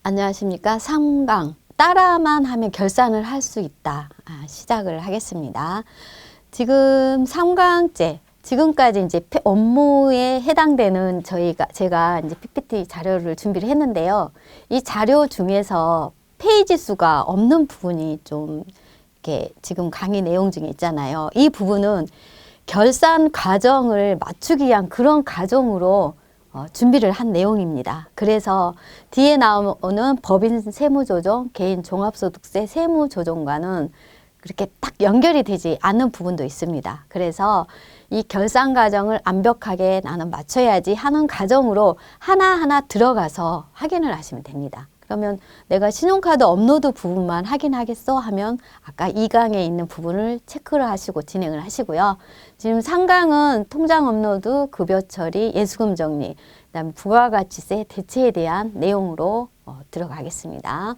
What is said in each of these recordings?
안녕하십니까. 3강 따라만 하면 결산을 할 수 있다. 시작을 하겠습니다. 지금 3강째 지금까지 이제 업무에 해당되는 제가 이제 PPT 자료를 준비를 했는데요. 이 자료 중에서 페이지 수가 없는 부분이 좀 이렇게 지금 강의 내용 중에 있잖아요. 이 부분은 결산 과정을 맞추기 위한 그런 과정으로 준비를 한 내용입니다. 그래서 뒤에 나오는 법인 세무조정, 개인 종합소득세 세무조정과는 그렇게 딱 연결이 되지 않는 부분도 있습니다. 그래서 이 결산 과정을 완벽하게 나는 맞춰야지 하는 과정으로 하나하나 들어가서 확인을 하시면 됩니다. 그러면 내가 신용카드 업로드 부분만 확인하겠어 하면 아까 2강에 있는 부분을 체크를 하시고 진행을 하시고요. 지금 3강은 통장 업로드, 급여 처리, 예수금 정리, 그다음에 부가가치세 대체에 대한 내용으로 들어가겠습니다.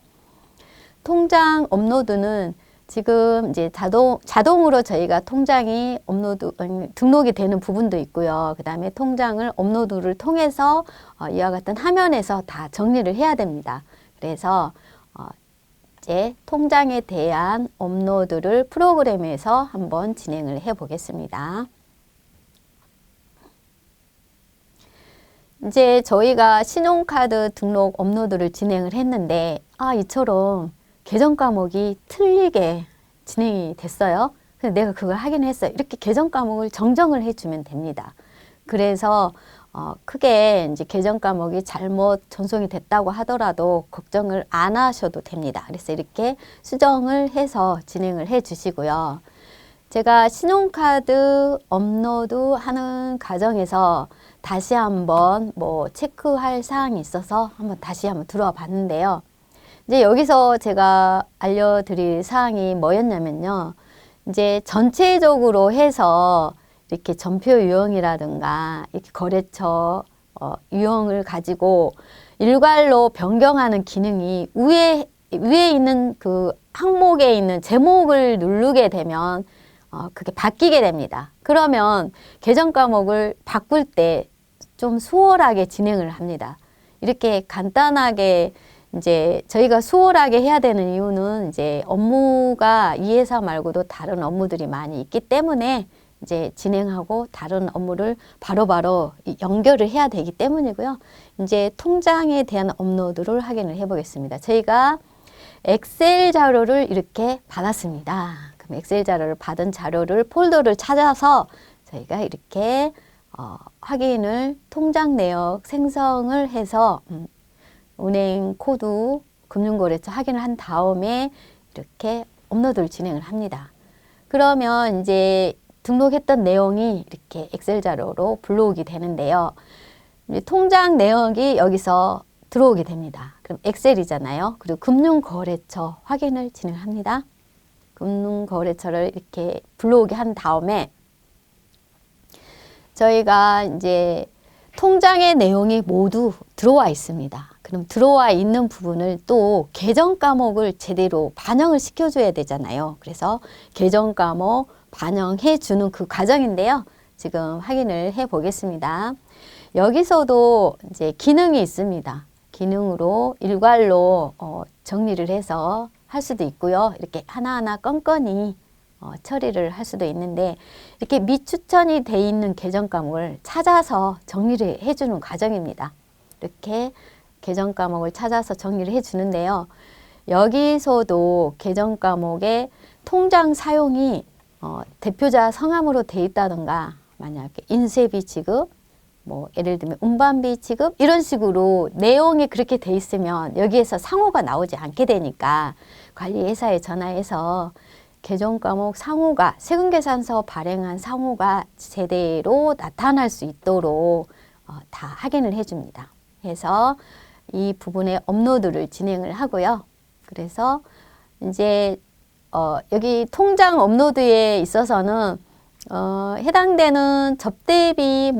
통장 업로드는 지금 이제 자동으로 저희가 통장이 등록이 되는 부분도 있고요. 그 다음에 통장을 업로드를 통해서 이와 같은 화면에서 다 정리를 해야 됩니다. 그래서 이제 통장에 대한 업로드를 프로그램에서 한번 진행을 해 보겠습니다. 이제 저희가 신용카드 등록 업로드를 진행을 했는데 이처럼 계정 과목이 틀리게 진행이 됐어요. 근데 내가 그걸 하긴 했어요. 이렇게 계정 과목을 정정을 해주면 됩니다. 그래서 크게 이제 계정 과목이 잘못 전송이 됐다고 하더라도 걱정을 안 하셔도 됩니다. 그래서 이렇게 수정을 해서 진행을 해 주시고요. 제가 신용카드 업로드 하는 과정에서 다시 한번 체크할 사항이 있어서 다시 한번 들어와 봤는데요. 이제 여기서 제가 알려드릴 사항이 뭐였냐면요. 이제 전체적으로 해서 이렇게 전표 유형이라든가 이렇게 거래처 유형을 가지고 일괄로 변경하는 기능이 위에 있는 그 항목에 있는 제목을 누르게 되면 그게 바뀌게 됩니다. 그러면 계정 과목을 바꿀 때 좀 수월하게 진행을 합니다. 이렇게 간단하게 이제 저희가 수월하게 해야 되는 이유는 이제 업무가 이 회사 말고도 다른 업무들이 많이 있기 때문에 이제 진행하고 다른 업무를 바로바로 연결을 해야 되기 때문이고요. 이제 통장에 대한 업로드를 확인을 해 보겠습니다. 저희가 엑셀 자료를 이렇게 받았습니다. 그럼 엑셀 자료를 받은 자료를 폴더를 찾아서 저희가 이렇게 확인을 통장 내역 생성을 해서 은행 코드 금융거래처 확인을 한 다음에 이렇게 업로드를 진행을 합니다. 그러면 이제 등록했던 내용이 이렇게 엑셀 자료로 불러오게 되는데요. 통장 내역이 여기서 들어오게 됩니다. 그럼 엑셀이잖아요. 그리고 금융거래처 확인을 진행합니다. 금융거래처를 이렇게 불러오게 한 다음에 저희가 이제 통장의 내용이 모두 들어와 있습니다. 그럼 들어와 있는 부분을 또 계정 과목을 제대로 반영을 시켜줘야 되잖아요. 그래서 계정 과목 반영해 주는 그 과정인데요. 지금 확인을 해 보겠습니다. 여기서도 이제 기능이 있습니다. 기능으로 일괄로 정리를 해서 할 수도 있고요. 이렇게 하나하나 건건히 처리를 할 수도 있는데 이렇게 미추천이 돼 있는 계정 과목을 찾아서 정리를 해주는 과정입니다. 이렇게 계정 과목을 찾아서 정리를 해주는데요. 여기서도 계정 과목에 통장 사용이 대표자 성함으로 돼 있다던가 만약에 인쇄비 지급, 예를 들면 운반비 지급 이런 식으로 내용이 그렇게 돼 있으면 여기에서 상호가 나오지 않게 되니까 관리회사에 전화해서 계정 과목 상호가 세금계산서 발행한 상호가 제대로 나타날 수 있도록 다 확인을 해줍니다. 해서 이 부분에 업로드를 진행을 하고요. 그래서 이제 여기 통장 업로드에 있어서는 해당되는 접대비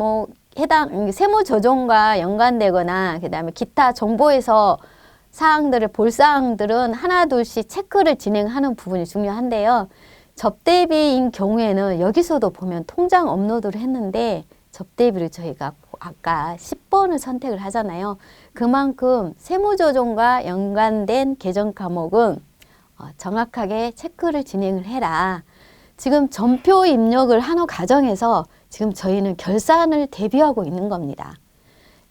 해당 세무조정과 연관되거나 그다음에 기타 정보에서 사항들을 볼 사항들은 하나 둘씩 체크를 진행하는 부분이 중요한데요. 접대비인 경우에는 여기서도 보면 통장 업로드를 했는데 접대비를 저희가 아까 10번을 선택을 하잖아요. 그만큼 세무조정과 연관된 개정 과목은 정확하게 체크를 진행을 해라. 지금 전표 입력을 하는 과정에서 지금 저희는 결산을 대비하고 있는 겁니다.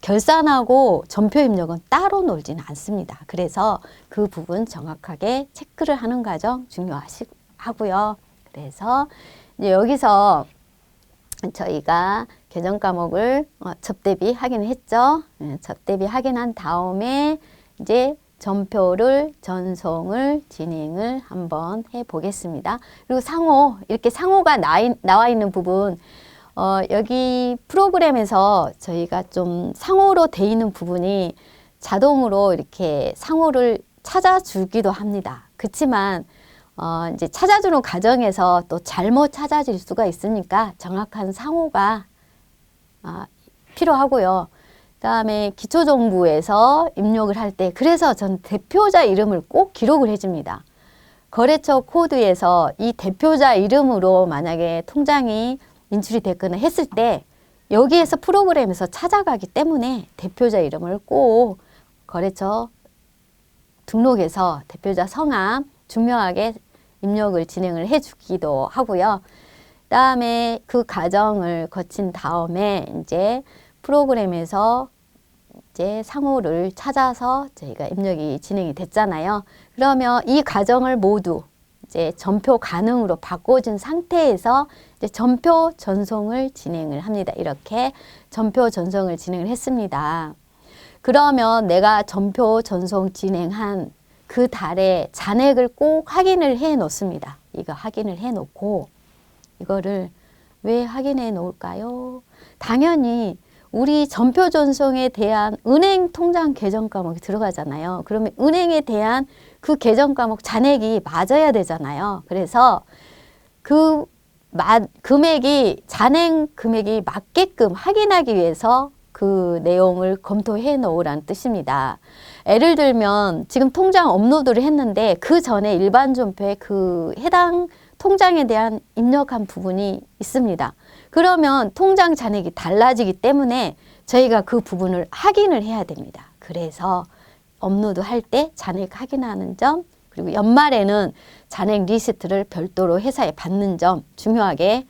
결산하고 전표 입력은 따로 놀지는 않습니다. 그래서 그 부분 정확하게 체크를 하는 과정 중요하고요. 그래서 이제 여기서 저희가 개정 과목을 접대비 확인을 했죠. 접대비 확인한 다음에 이제 전표를 전송을 진행을 한번 해 보겠습니다. 그리고 상호, 이렇게 상호가 나와 있는 부분, 여기 프로그램에서 저희가 좀 상호로 돼 있는 부분이 자동으로 이렇게 상호를 찾아주기도 합니다. 그렇지만 이제 찾아주는 과정에서 또 잘못 찾아질 수가 있으니까 정확한 상호가 필요하고요. 그다음에 기초정부에서 입력을 할 때, 그래서 전 대표자 이름을 꼭 기록을 해줍니다. 거래처 코드에서 이 대표자 이름으로 만약에 통장이 인출이 됐거나 했을 때 여기에서 프로그램에서 찾아가기 때문에 대표자 이름을 꼭 거래처 등록에서 대표자 성함 중명하게 입력을 진행을 해주기도 하고요. 그다음에 그 과정을 거친 다음에 이제 프로그램에서 이제 상호를 찾아서 저희가 입력이 진행이 됐잖아요. 그러면 이 과정을 모두 이제 전표 가능으로 바꿔준 상태에서 이제 전표 전송을 진행을 합니다. 이렇게 전표 전송을 진행을 했습니다. 그러면 내가 전표 전송 진행한 그 달에 잔액을 꼭 확인을 해 놓습니다. 이거 확인을 해 놓고 이거를 왜 확인해 놓을까요? 당연히 우리 전표 전송에 대한 은행 통장 계정 과목이 들어가잖아요. 그러면 은행에 대한 그 계정 과목 잔액이 맞아야 되잖아요. 그래서 그 금액이 잔액 금액이 맞게끔 확인하기 위해서 그 내용을 검토해 놓으라는 뜻입니다. 예를 들면 지금 통장 업로드를 했는데 그 전에 일반 전표에 그 해당 통장에 대한 입력한 부분이 있습니다. 그러면 통장 잔액이 달라지기 때문에 저희가 그 부분을 확인을 해야 됩니다. 그래서 업로드 할 때 잔액 확인하는 점, 그리고 연말에는 잔액 리스트를 별도로 회사에 받는 점 중요하게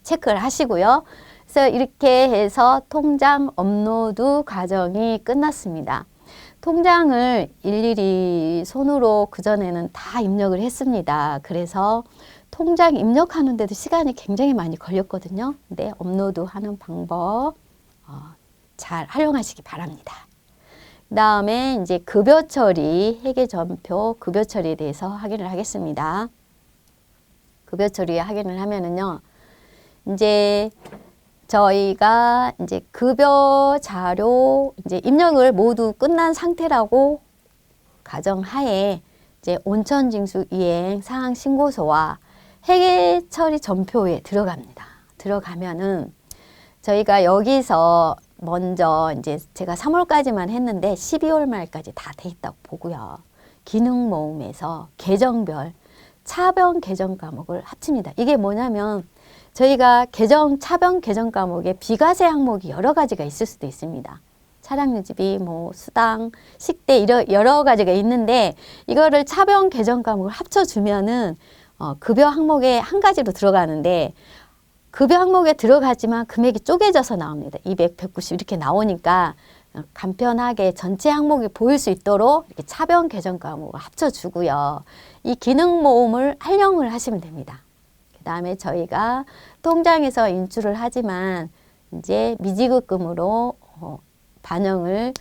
체크를 하시고요. 그래서 이렇게 해서 통장 업로드 과정이 끝났습니다. 통장을 일일이 손으로 그전에는 다 입력을 했습니다. 그래서 통장 입력하는데도 시간이 굉장히 많이 걸렸거든요. 근데 업로드하는 방법 잘 활용하시기 바랍니다. 그 다음에 이제 급여 처리, 회계전표 급여 처리에 대해서 확인을 하겠습니다. 급여 처리 확인을 하면은요, 이제 저희가 이제 급여 자료 이제 입력을 모두 끝난 상태라고 가정하에 이제 온천징수 이행 상황 신고서와 회계 처리 전표에 들어갑니다. 들어가면은 저희가 여기서 먼저 이제 제가 3월까지만 했는데 12월 말까지 다 돼 있다고 보고요. 기능 모음에서 계정별 차변 계정 과목을 합칩니다. 이게 뭐냐면 저희가 차변 계정 과목에 비과세 항목이 여러 가지가 있을 수도 있습니다. 차량 유지비, 뭐 수당, 식대 여러 가지가 있는데 이거를 차변 계정 과목을 합쳐주면은 급여 항목에 한 가지로 들어가는데 급여 항목에 들어가지만 금액이 쪼개져서 나옵니다. 200, 190 이렇게 나오니까 간편하게 전체 항목이 보일 수 있도록 이렇게 차변 계정 과목을 합쳐주고요. 이 기능 모음을 활용을 하시면 됩니다. 그 다음에 저희가 통장에서 인출을 하지만 이제 미지급금으로 반영을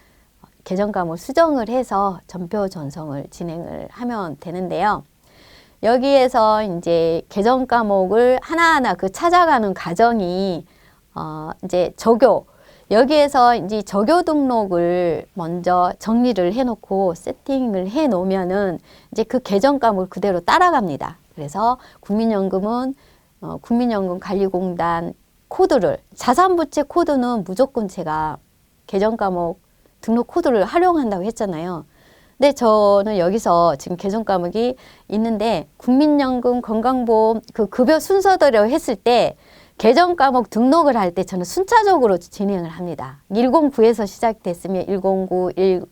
계정 과목 수정을 해서 전표 전송을 진행을 하면 되는데요. 여기에서 이제 계정 과목을 하나하나 그 찾아가는 과정이 이제 적요. 여기에서 이제 적요 등록을 먼저 정리를 해놓고 세팅을 해 놓으면은 이제 그 계정 과목을 그대로 따라갑니다. 그래서 국민연금은 국민연금관리공단 코드를 자산부채 코드는 무조건 제가 계정 과목 등록 코드를 활용한다고 했잖아요. 근데 저는 여기서 지금 계정 과목이 있는데 국민연금 건강보험 그 급여 순서대로 했을 때 계정 과목 등록을 할 때 저는 순차적으로 진행을 합니다. 109에서 시작됐으면 109, 110,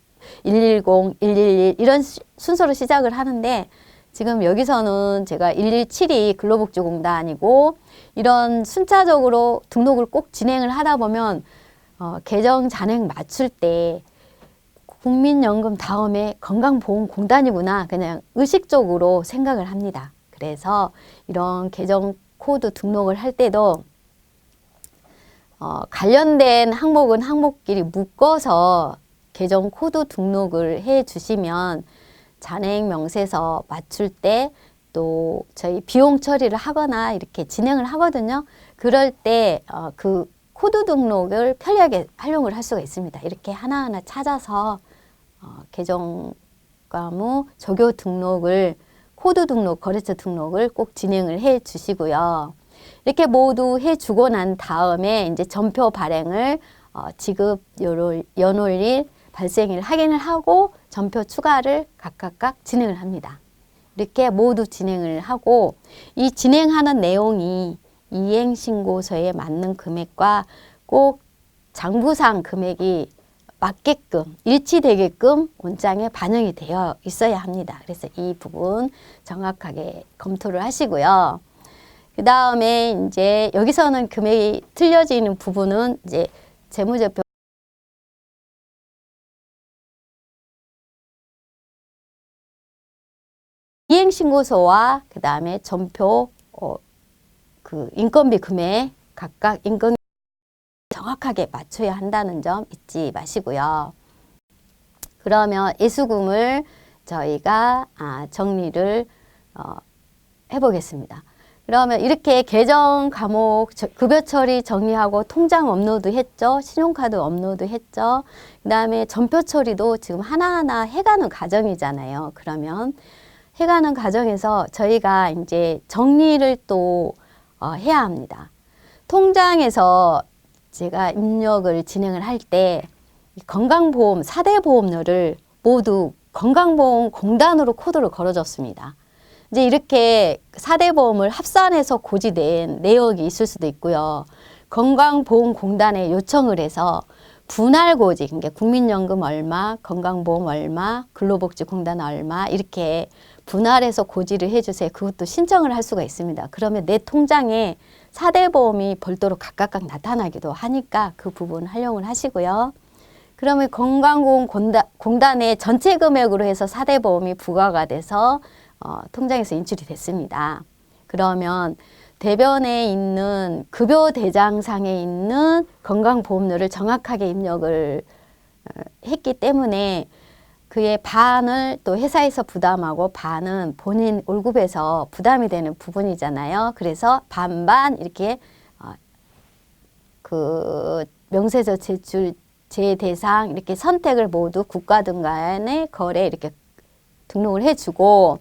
111 이런 순서로 시작을 하는데 지금 여기서는 제가 117이 근로복지공단이고 이런 순차적으로 등록을 꼭 진행을 하다 보면 계정 잔액 맞출 때 국민연금 다음에 건강보험공단이구나 그냥 의식적으로 생각을 합니다. 그래서 이런 계정 코드 등록을 할 때도 관련된 항목은 항목끼리 묶어서 계정 코드 등록을 해 주시면 잔액 명세서 맞출 때 또 저희 비용 처리를 하거나 이렇게 진행을 하거든요. 그럴 때 그 코드 등록을 편리하게 활용을 할 수가 있습니다. 이렇게 하나하나 찾아서 계정 과목 조교 등록을 코드 등록, 거래처 등록을 꼭 진행을 해 주시고요. 이렇게 모두 해 주고 난 다음에 이제 전표 발행을 지급 연월일 발생일 확인을 하고 전표 추가를 각각 진행을 합니다. 이렇게 모두 진행을 하고 이 진행하는 내용이 이행신고서에 맞는 금액과 꼭 장부상 금액이 맞게끔 일치되게끔 원장에 반영이 되어 있어야 합니다. 그래서 이 부분 정확하게 검토를 하시고요. 그 다음에 이제 여기서는 금액이 틀려지는 부분은 이제 재무제표 이행신고서와 그 다음에 전표 그 인건비 금액 각각 인건비 정확하게 맞춰야 한다는 점 잊지 마시고요. 그러면 예수금을 저희가 정리를 해보겠습니다. 그러면 이렇게 계정 과목 급여 처리 정리하고 통장 업로드 했죠. 신용카드 업로드 했죠. 그 다음에 전표 처리도 지금 하나하나 해가는 과정이잖아요. 그러면 해가는 과정에서 저희가 이제 정리를 또 해야 합니다. 통장에서 제가 입력을 진행을 할 때 건강보험 4대 보험료를 모두 건강보험공단으로 코드를 걸어줬습니다. 이제 이렇게 4대 보험을 합산해서 고지된 내역이 있을 수도 있고요. 건강보험공단에 요청을 해서 분할 고지, 그러니까 국민연금 얼마, 건강보험 얼마, 근로복지공단 얼마 이렇게 분할해서 고지를 해주세요. 그것도 신청을 할 수가 있습니다. 그러면 내 통장에 4대 보험이 별도로 각각 나타나기도 하니까 그 부분 활용을 하시고요. 그러면 건강보험공단의 전체 금액으로 해서 4대 보험이 부과가 돼서 통장에서 인출이 됐습니다. 그러면 대변에 있는 급여 대장상에 있는 건강보험료를 정확하게 입력을 했기 때문에 그의 반을 또 회사에서 부담하고 반은 본인 월급에서 부담이 되는 부분이잖아요. 그래서 반반 이렇게 그 명세서 제출 제대상 이렇게 선택을 모두 국가 등 간의 거래 이렇게 등록을 해주고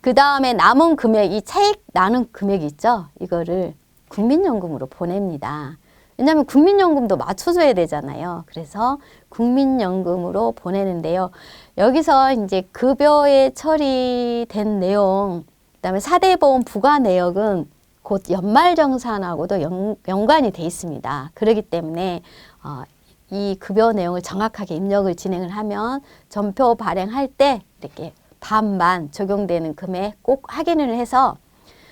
그 다음에 남은 금액이 차익 나는 금액이 있죠. 이거를 국민연금으로 보냅니다. 왜냐하면 국민연금도 맞춰줘야 되잖아요. 그래서 국민연금으로 보내는데요. 여기서 이제 급여에 처리된 내용, 그다음에 4대 보험 부과 내역은 곧 연말정산하고도 연관이 돼 있습니다. 그렇기 때문에 이 급여 내용을 정확하게 입력을 진행을 하면 전표 발행할 때 이렇게 반반 적용되는 금액 꼭 확인을 해서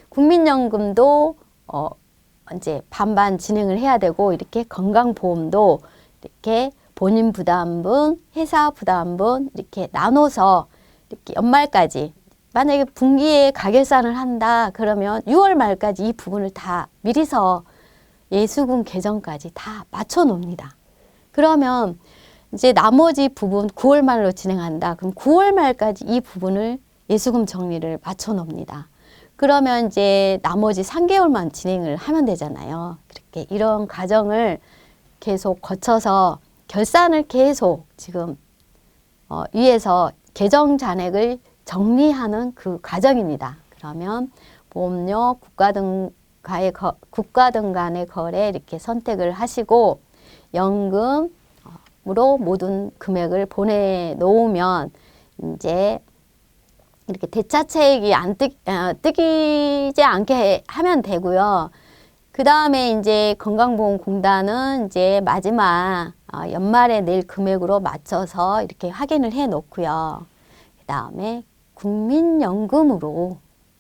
국민연금도 이제 반반 진행을 해야 되고 이렇게 건강보험도 이렇게 본인 부담분, 회사 부담분 이렇게 나눠서 이렇게 연말까지 만약에 분기에 가결산을 한다 그러면 6월 말까지 이 부분을 다 미리서 예수금 계정까지 다 맞춰 놓습니다. 그러면 이제 나머지 부분 9월 말로 진행한다. 그럼 9월 말까지 이 부분을 예수금 정리를 맞춰 놓습니다. 그러면 이제 나머지 3개월만 진행을 하면 되잖아요. 그렇게 이런 과정을 계속 거쳐서 결산을 계속 지금 위에서 계정 잔액을 정리하는 그 과정입니다. 그러면 보험료, 국가 등 간의 거래 이렇게 선택을 하시고 연금으로 모든 금액을 보내놓으면 이제 이렇게 대차차익이 뜨기지 않게 하면 되고요. 그 다음에 이제 건강보험공단은 이제 마지막 연말에 낼 금액으로 맞춰서 이렇게 확인을 해 놓고요. 그 다음에 국민연금으로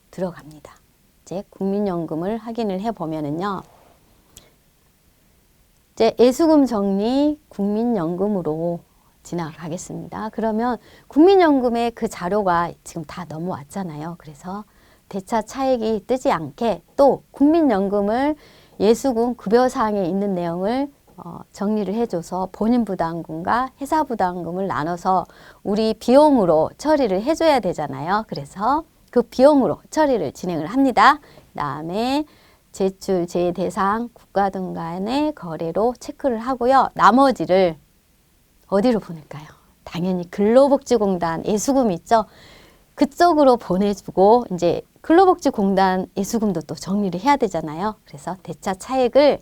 들어갑니다. 이제 국민연금을 확인을 해 보면은요. 이제 예수금 정리 국민연금으로 지나가겠습니다. 그러면 국민연금의 그 자료가 지금 다 넘어왔잖아요. 그래서 대차 차익이 뜨지 않게 또 국민연금을 예수금 급여사항에 있는 내용을 정리를 해줘서 본인부담금과 회사부담금을 나눠서 우리 비용으로 처리를 해줘야 되잖아요. 그래서 그 비용으로 처리를 진행을 합니다. 그 다음에 제출 제외대상 국가 등 간의 거래로 체크를 하고요. 나머지를 어디로 보낼까요? 당연히 근로복지공단 예수금 있죠? 그쪽으로 보내주고 이제 근로복지공단 예수금도 또 정리를 해야 되잖아요. 그래서 대차 차액을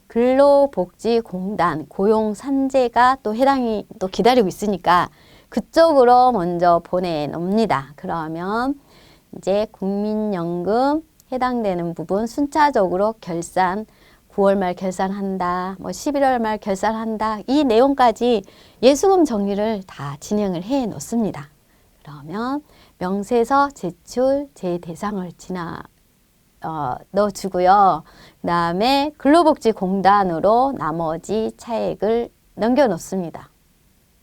근로복지공단 고용산재가 또 해당이 또 기다리고 있으니까 그쪽으로 먼저 보내놓습니다. 그러면 이제 국민연금 해당되는 부분 순차적으로 결산 9월 말 결산한다, 뭐 11월 말 결산한다 이 내용까지 예수금 정리를 다 진행을 해 놓습니다. 그러면 명세서 제출 제대상을 넣어주고요. 그 다음에 근로복지공단으로 나머지 차액을 넘겨 놓습니다.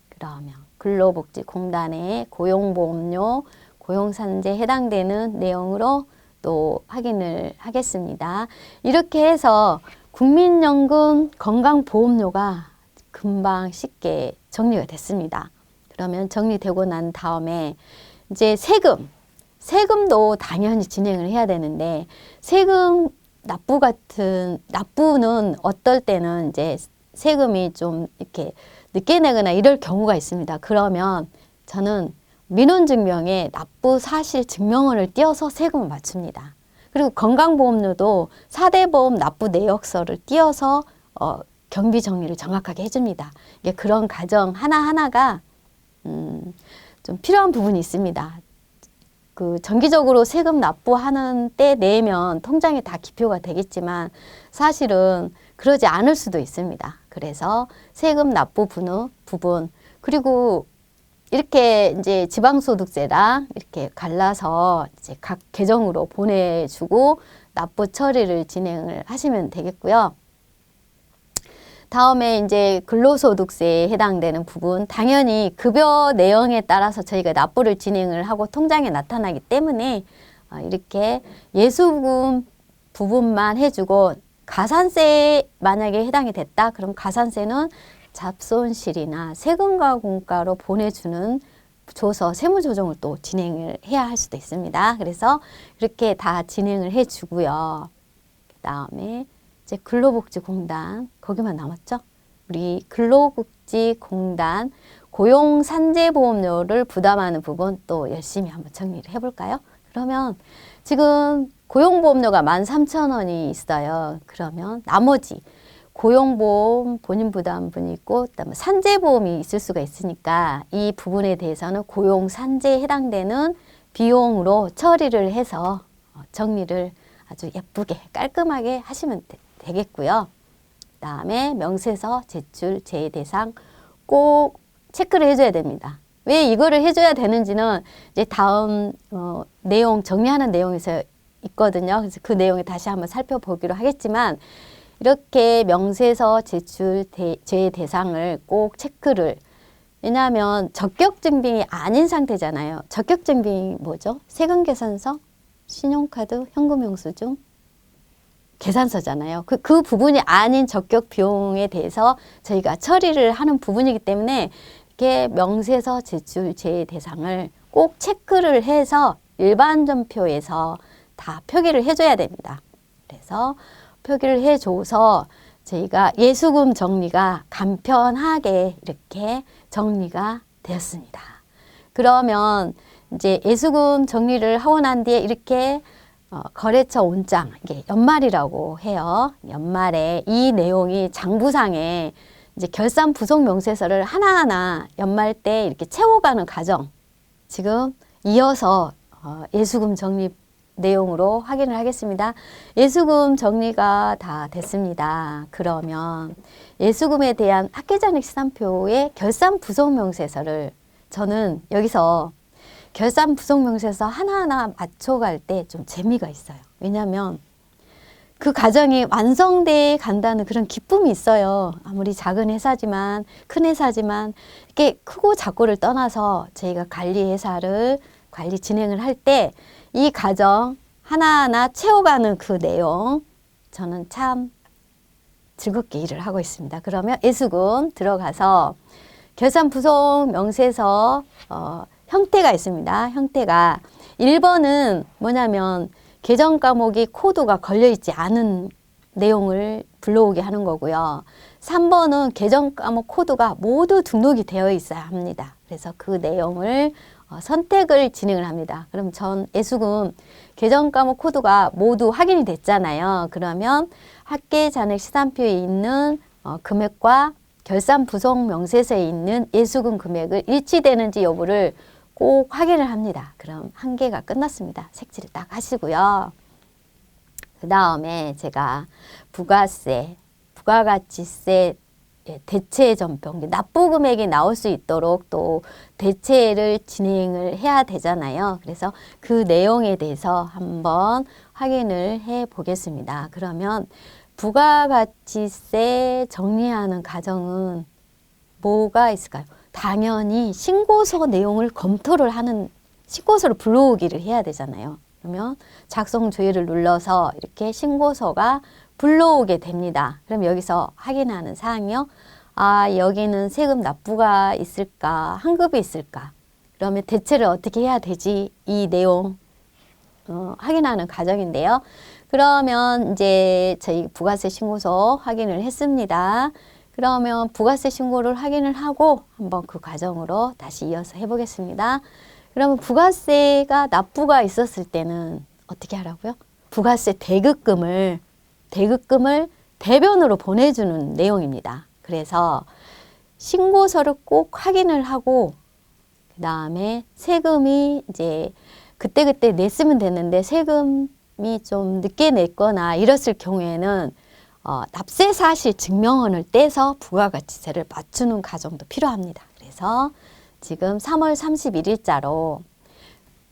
그러면 근로복지공단에 고용보험료, 고용산재 해당되는 내용으로 또 확인을 하겠습니다. 이렇게 해서 국민연금 건강보험료가 금방 쉽게 정리가 됐습니다. 그러면 정리되고 난 다음에 이제 세금도 당연히 진행을 해야 되는데 세금 납부는 어떨 때는 이제 세금이 좀 이렇게 늦게 내거나 이럴 경우가 있습니다. 그러면 저는 민원증명에 납부 사실 증명원을 띄어서 세금을 맞춥니다. 그리고 건강보험료도 4대 보험 납부 내역서를 띄어서 경비 정리를 정확하게 해줍니다. 이게 그런 과정 하나하나가 좀 필요한 부분이 있습니다. 그 정기적으로 세금 납부하는 때 내면 통장에 다 기표가 되겠지만 사실은 그러지 않을 수도 있습니다. 그래서 세금 납부 부분 그리고 이렇게 이제 지방소득세랑 이렇게 갈라서 이제 각 계정으로 보내주고 납부 처리를 진행을 하시면 되겠고요. 다음에 이제 근로소득세에 해당되는 부분 당연히 급여 내용에 따라서 저희가 납부를 진행을 하고 통장에 나타나기 때문에 이렇게 예수금 부분만 해주고 가산세에 만약에 해당이 됐다 그럼 가산세는 잡손실이나 세금과 공과로 줘서 세무조정을 또 진행을 해야 할 수도 있습니다. 그래서 이렇게 다 진행을 해주고요. 그 다음에 이제 근로복지공단 거기만 남았죠. 우리 근로복지공단 고용산재보험료를 부담하는 부분 또 열심히 한번 정리를 해볼까요? 그러면 지금 고용보험료가 13,000원이 있어요. 그러면 나머지 고용보험 본인부담분이 있고 그다음에 산재보험이 있을 수가 있으니까 이 부분에 대해서는 고용산재에 해당되는 비용으로 처리를 해서 정리를 아주 예쁘게 깔끔하게 하시면 되겠고요. 그다음에 명세서 제출 제외대상 꼭 체크를 해줘야 됩니다. 왜 이거를 해줘야 되는지는 이제 다음 내용 정리하는 내용에서 있거든요. 그래서 그 내용을 다시 한번 살펴보기로 하겠지만 이렇게 명세서 제출 제외 대상을 꼭 체크를 왜냐하면 적격증빙이 아닌 상태잖아요. 적격증빙이 뭐죠? 세금계산서, 신용카드, 현금영수증, 계산서잖아요. 그 부분이 아닌 적격 비용에 대해서 저희가 처리를 하는 부분이기 때문에 이렇게 명세서 제출 제외 대상을 꼭 체크를 해서 일반전표에서 다 표기를 해줘야 됩니다. 그래서 표기를 해줘서 저희가 예수금 정리가 간편하게 이렇게 정리가 되었습니다. 그러면 이제 예수금 정리를 하고 난 뒤에 이렇게 거래처 온장, 이게 연말이라고 해요. 연말에 이 내용이 장부상에 이제 결산 부속 명세서를 하나하나 연말 때 이렇게 채워가는 과정. 지금 이어서 예수금 정리 내용으로 확인을 하겠습니다. 예수금 정리가 다 됐습니다. 그러면 예수금에 대한 학계장학 시산표의 결산부속명세서를 저는 여기서 결산부속명세서 하나하나 맞춰갈 때 좀 재미가 있어요. 왜냐하면 그 과정이 완성돼 간다는 그런 기쁨이 있어요. 아무리 작은 회사지만 큰 회사지만 이렇게 크고 작고를 떠나서 저희가 관리 진행을 할 때 이 과정 하나하나 채워가는 그 내용 저는 참 즐겁게 일을 하고 있습니다. 그러면 예수금 들어가서 결산부속명세서 형태가 있습니다. 형태가 1번은 뭐냐면 계정 과목이 코드가 걸려있지 않은 내용을 불러오게 하는 거고요. 3번은 계정 과목 코드가 모두 등록이 되어 있어야 합니다. 그래서 그 내용을 선택을 진행을 합니다. 그럼 전 예수금 계정 과목 코드가 모두 확인이 됐잖아요. 그러면 학계잔액 시산표에 있는 금액과 결산부속명세서에 있는 예수금 금액을 일치되는지 여부를 꼭 확인을 합니다. 그럼 한 개가 끝났습니다. 색칠을 딱 하시고요. 그 다음에 제가 부가세, 부가가치세 대체 전평, 납부 금액이 나올 수 있도록 또 대체를 진행을 해야 되잖아요. 그래서 그 내용에 대해서 한번 확인을 해 보겠습니다. 그러면 부가가치세 정리하는 과정은 뭐가 있을까요? 당연히 신고서 내용을 검토를 하는, 신고서를 불러오기를 해야 되잖아요. 그러면 작성 조회를 눌러서 이렇게 신고서가 불러오게 됩니다. 그럼 여기서 확인하는 사항이요. 아, 여기는 세금 납부가 있을까? 환급이 있을까? 그러면 대체를 어떻게 해야 되지? 이 내용 확인하는 과정인데요. 그러면 이제 저희 부가세 신고서 확인을 했습니다. 그러면 부가세 신고를 확인을 하고 한번 그 과정으로 다시 이어서 해보겠습니다. 그러면 부가세가 납부가 있었을 때는 어떻게 하라고요? 부가세 대급금을 대변으로 보내주는 내용입니다. 그래서 신고서를 꼭 확인을 하고 그 다음에 세금이 이제 그때그때 냈으면 됐는데 세금이 좀 늦게 냈거나 이랬을 경우에는 납세 사실 증명원을 떼서 부가가치세를 맞추는 과정도 필요합니다. 그래서 지금 3월 31일자로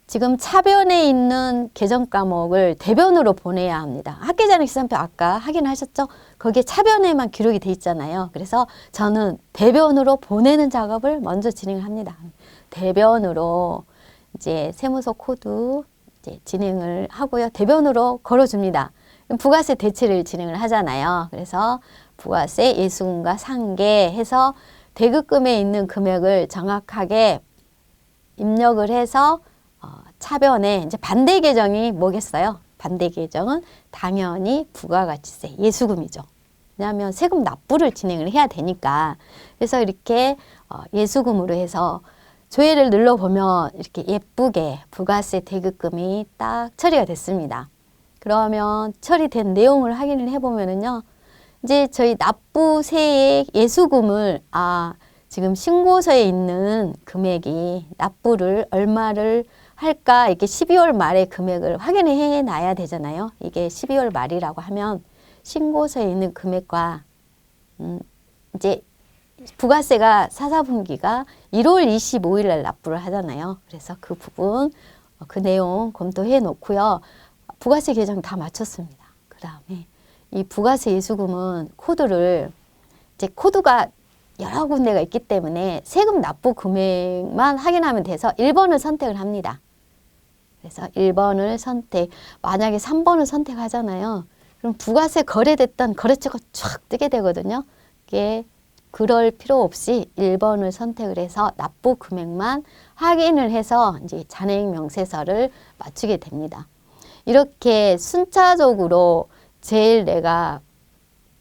지금 차변에 있는 계정 과목을 대변으로 보내야 합니다. 학계잔액 시산표 아까 확인하셨죠? 거기에 차변에만 기록이 돼 있잖아요. 그래서 저는 대변으로 보내는 작업을 먼저 진행을 합니다. 대변으로 이제 세무서 코드 이제 진행을 하고요. 대변으로 걸어줍니다. 부가세 대체를 진행을 하잖아요. 그래서 부가세 예수금과 상계 해서 대급금에 있는 금액을 정확하게 입력을 해서 차변에 이제 반대 계정이 뭐겠어요? 반대 계정은 당연히 부가가치세 예수금이죠. 왜냐하면 세금 납부를 진행을 해야 되니까. 그래서 이렇게 예수금으로 해서 조회를 눌러보면 이렇게 예쁘게 부가세 대급금이 딱 처리가 됐습니다. 그러면 처리된 내용을 확인을 해보면은요. 이제 저희 납부세액 예수금을 지금 신고서에 있는 금액이 납부를 얼마를 할까 이렇게 12월 말에 금액을 확인해 놔야 되잖아요. 이게 12월 말이라고 하면 신고서에 있는 금액과 이제 부가세가 사사분기가 1월 25일 날 납부를 하잖아요. 그래서 그 부분 그 내용 검토해 놓고요. 부가세 계정 다 마쳤습니다. 그 다음에 이 부가세 예수금은 코드를 이제 코드가 여러 군데가 있기 때문에 세금 납부 금액만 확인하면 돼서 1번을 선택을 합니다. 그래서 1번을 선택, 만약에 3번을 선택하잖아요. 그럼 부가세 거래됐던 거래처가 쫙 뜨게 되거든요. 이게 그럴 필요 없이 1번을 선택을 해서 납부 금액만 확인을 해서 이제 잔액 명세서를 맞추게 됩니다. 이렇게 순차적으로 제일 내가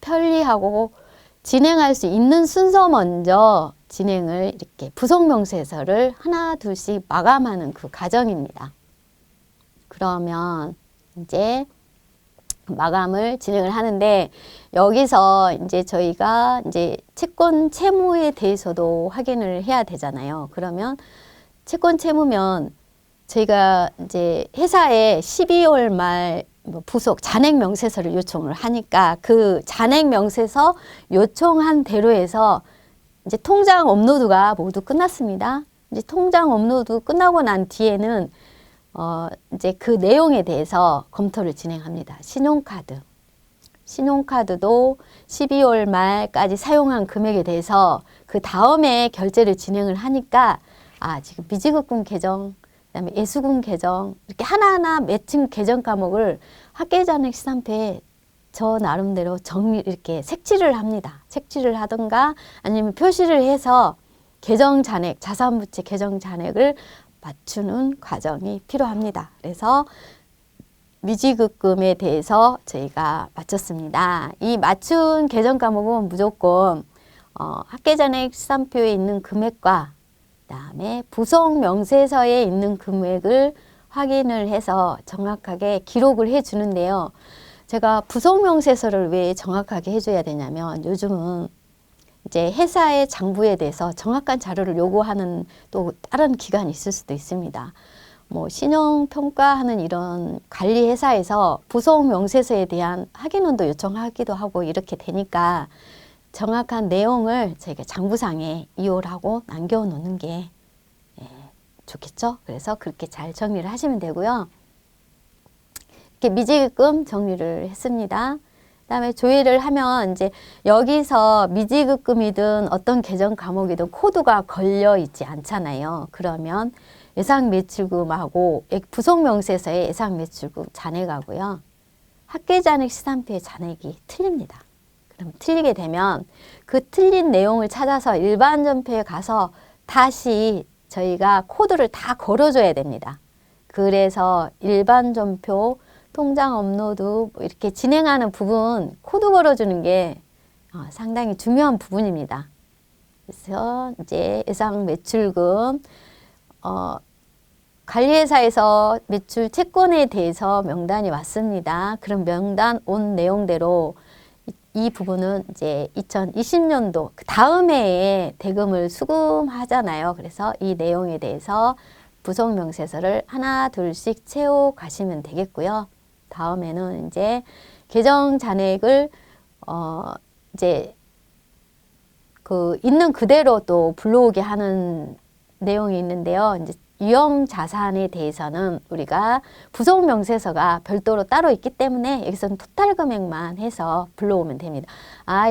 편리하고 진행할 수 있는 순서 먼저 진행을 이렇게 부속명세서를 하나 둘씩 마감하는 그 과정입니다. 그러면 이제 마감을 진행을 하는데 여기서 이제 저희가 이제 채권 채무에 대해서도 확인을 해야 되잖아요. 그러면 채권 채무면 저희가 이제 회사에 12월 말 부속 잔액 명세서를 요청을 하니까 그 잔액 명세서 요청한 대로 해서 이제 통장 업로드가 모두 끝났습니다. 이제 통장 업로드 끝나고 난 뒤에는 이제 그 내용에 대해서 검토를 진행합니다. 신용카드도 12월 말까지 사용한 금액에 대해서 그 다음에 결제를 진행을 하니까 지금 미지급금 계정, 그다음에 예수금 계정 이렇게 하나하나 매칭 계정 과목을 학계잔액 시산표에 저 나름대로 이렇게 색칠을 합니다. 색칠을 하든가 아니면 표시를 해서 계정 잔액, 자산부채 계정 잔액을 맞추는 과정이 필요합니다. 그래서 미지급금에 대해서 저희가 맞췄습니다. 이 맞춘 계정 과목은 무조건 학계잔액 시산표에 있는 금액과 그다음에 부속 명세서에 있는 금액을 확인을 해서 정확하게 기록을 해 주는데요. 제가 부속 명세서를 왜 정확하게 해줘야 되냐면 요즘은 이제 회사의 장부에 대해서 정확한 자료를 요구하는 또 다른 기관이 있을 수도 있습니다. 뭐 신용평가하는 이런 관리 회사에서 부속 명세서에 대한 확인원도 요청하기도 하고 이렇게 되니까 정확한 내용을 저희가 장부상에 이호를 하고 남겨놓는 게 좋겠죠. 그래서 그렇게 잘 정리를 하시면 되고요. 이렇게 미지급금 정리를 했습니다. 그다음에 조회를 하면 이제 여기서 미지급금이든 어떤 계정 과목이든 코드가 걸려 있지 않잖아요. 그러면 예상매출금하고 부속 명세서의 예상매출금 잔액하고요. 학계잔액 시산표의 잔액이 틀립니다. 그럼 틀리게 되면 그 틀린 내용을 찾아서 일반전표에 가서 다시 저희가 코드를 다 걸어줘야 됩니다. 그래서 일반전표, 통장 업로드 이렇게 진행하는 부분 코드 걸어주는 게 상당히 중요한 부분입니다. 그래서 이제 예상 매출금, 관리회사에서 매출 채권에 대해서 명단이 왔습니다. 그럼 명단 온 내용대로 이 부분은 이제 2020년도 그 다음 해에 대금을 수금하잖아요. 그래서 이 내용에 대해서 부속 명세서를 하나 둘씩 채워 가시면 되겠고요. 다음에는 이제 계정 잔액을 이제 그 있는 그대로 또 불러오게 하는 내용이 있는데요. 이제 유형 자산에 대해서는 우리가 부속 명세서가 별도로 따로 있기 때문에 여기서는 토탈 금액만 해서 불러오면 됩니다.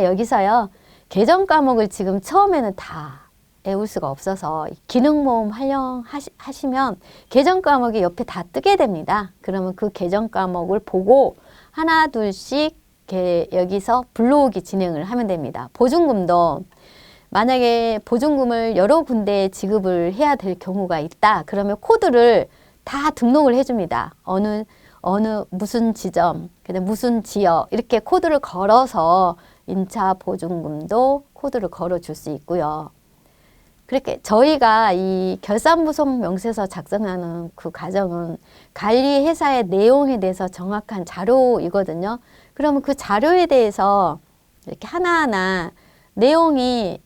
여기서요. 계정 과목을 지금 처음에는 다 외울 수가 없어서 기능모음 활용하시면 계정 과목이 옆에 다 뜨게 됩니다. 그러면 그 계정 과목을 보고 하나 둘씩 여기서 불러오기 진행을 하면 됩니다. 보증금도 만약에 보증금을 여러 군데에 지급을 해야 될 경우가 있다. 그러면 코드를 다 등록을 해줍니다. 무슨 지점, 그다음 무슨 지역 이렇게 코드를 걸어서 임차 보증금도 코드를 걸어줄 수 있고요. 그렇게 저희가 이 결산부속 명세서 작성하는 그 과정은 관리회사의 내용에 대해서 정확한 자료이거든요. 그러면 그 자료에 대해서 이렇게 하나하나 내용이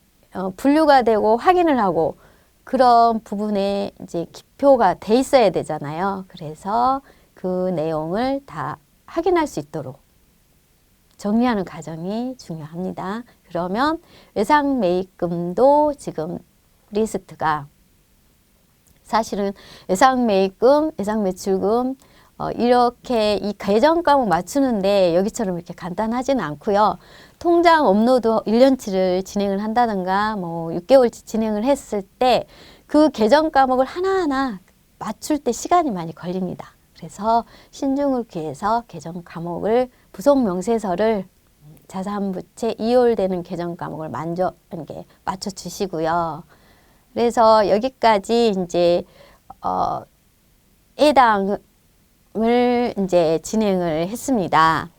분류가 되고 확인을 하고 그런 부분에 이제 기표가 돼 있어야 되잖아요. 그래서 그 내용을 다 확인할 수 있도록 정리하는 과정이 중요합니다. 그러면 예상매입금도 지금 리스트가 사실은 예상매입금, 예상매출금 이렇게 이 계정 과목 맞추는데 여기처럼 이렇게 간단하지는 않고요. 통장 업로드 1년치를 진행을 한다든가 뭐 6개월치 진행을 했을 때 그 계정 과목을 하나하나 맞출 때 시간이 많이 걸립니다. 그래서 신중을 기해서 계정 과목을 부속 명세서를 자산부채 이월되는 계정 과목을 이렇게 맞춰 주시고요. 그래서 여기까지 이제 해당을 이제 진행을 했습니다.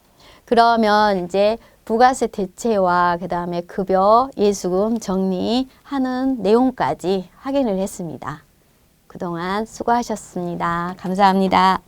그러면 이제 부가세 대체와 그 다음에 급여, 예수금 정리하는 내용까지 확인을 했습니다. 그동안 수고하셨습니다. 감사합니다.